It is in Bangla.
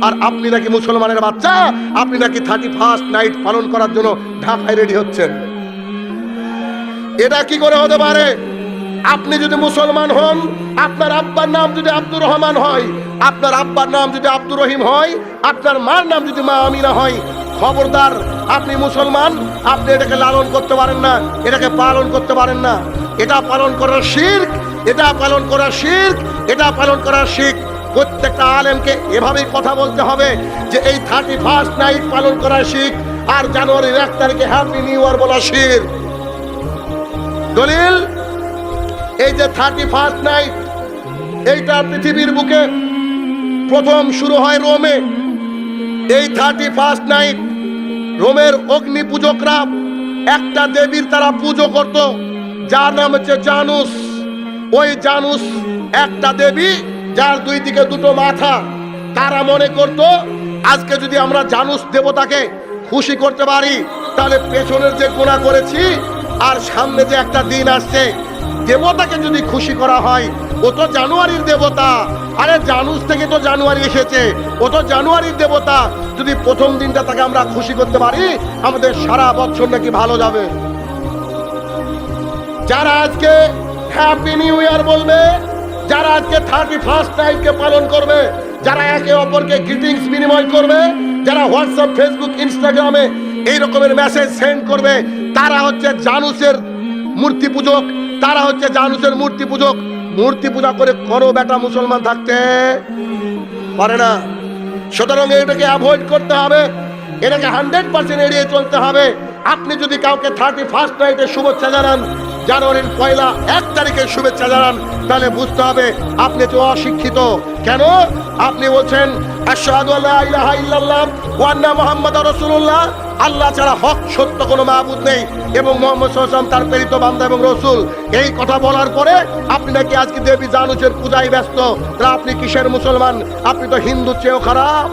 আর আপনি নাকি মুসলমানের বাচ্চা, আপনি নাকি 31st নাইট পালন করার জন্য ঢাকায় রেডি হচ্ছেন। এটা কি করে হতে পারে? আপনি যদি মুসলমান হন, আপনার আব্বার নাম যদি আব্দুর রহমান হয়, আপনার আব্বার নাম যদি আব্দুর রহিম হয়, আপনার মার নাম যদি মা আমিনা হয়, খবরদার, আপনি মুসলমান, আপনি এটাকে লালন করতে পারেন না, এটাকে পালন করতে পারেন না। এটা পালন করার শিরক, এটা পালন করার শিরক, এটা পালন করার শিরক। প্রত্যেকটা আলেমকে এভাবেই কথা বলতে হবে যে এই 31st নাইট পালন করার শিরক, আর জানুয়ারির 1 তারিখে হ্যাপি নিউ ইয়ার বলা শিরক। দলিল, এই যে 31st নাইট, এইটা পৃথিবীর বুকে প্রথম শুরু হয় রোমে। এই 31st নাইট রোমের অগ্নি পূজকরা একটা দেবীর তারা পুজো করত, যার নাম হচ্ছে জানুস। ওই জানুস একটা দেবী, যার দুই দিকে দুটো মাথা। তারা মনে করত আজকে যদি আমরা জানুস দেবতাকে খুশি করতে পারি, তাহলে পেছনের যে গুনাহ করেছি আর সামনে যে একটা দিন আসছে, দেবতাকে যদি খুশি করা হয়, ও তো জানুয়ারির দেবতা, আরে জানুস থেকে তো জানুয়ারি এসেছে, ও তো জানুয়ারির দেবতা, যদি প্রথম দিনটা তাকে আমরা খুশি করতে পারি, আমাদের সারা বছর নাকি ভালো যাবে। যারা আজকে হ্যাপি নিউ ইয়ার বলবে, যারা আজকে 31st নাইটকে পালন করবে, যারা একে অপরকে গ্রিটিংস বিনিময় করবে, যারা হোয়াটসঅ্যাপ, ফেসবুক, ইনস্টাগ্রামে এই রকমের মেসেজ সেন্ড করবে, তারা হচ্ছে জানুসের মূর্তি পূজক, তারা হচ্ছে জানুসের মূর্তি পূজক। মূর্তি পূজা করে কোনো বেটা মুসলমান থাকতে পারে না। সুতরাং এটাকে অ্যাভয়েড করতে হবে, এটাকে 100% এড়িয়ে চলতে হবে। আপনি যদি কাউকে 31st নাইটে শুভেচ্ছা জানান, জানুয়ারির 1 তারিখের শুভেচ্ছা জানান, তাহলে বুঝতে হবে আপনি তো অশিক্ষিত। কেন? আপনি বলছেন আশহাদু আল্লা ইলাহা ইল্লাল্লাহ ওয়া আন্না মুহাম্মাদুর রাসূলুল্লাহ, আল্লাহ ছাড়া হক সত্য কোনো মাবুদ নেই, এবং মুহাম্মদ সাল্লাল্লাহু আলাইহি ওয়াসাল্লাম তার প্রেরিত বান্দা এবং রাসূল। এই কথা বলার পরে আপনি নাকি আজকে দেবী জানুসের পূজায় ব্যস্ত, তা আপনি কিসের মুসলমান? আপনি তো হিন্দুর চেয়েও খারাপ।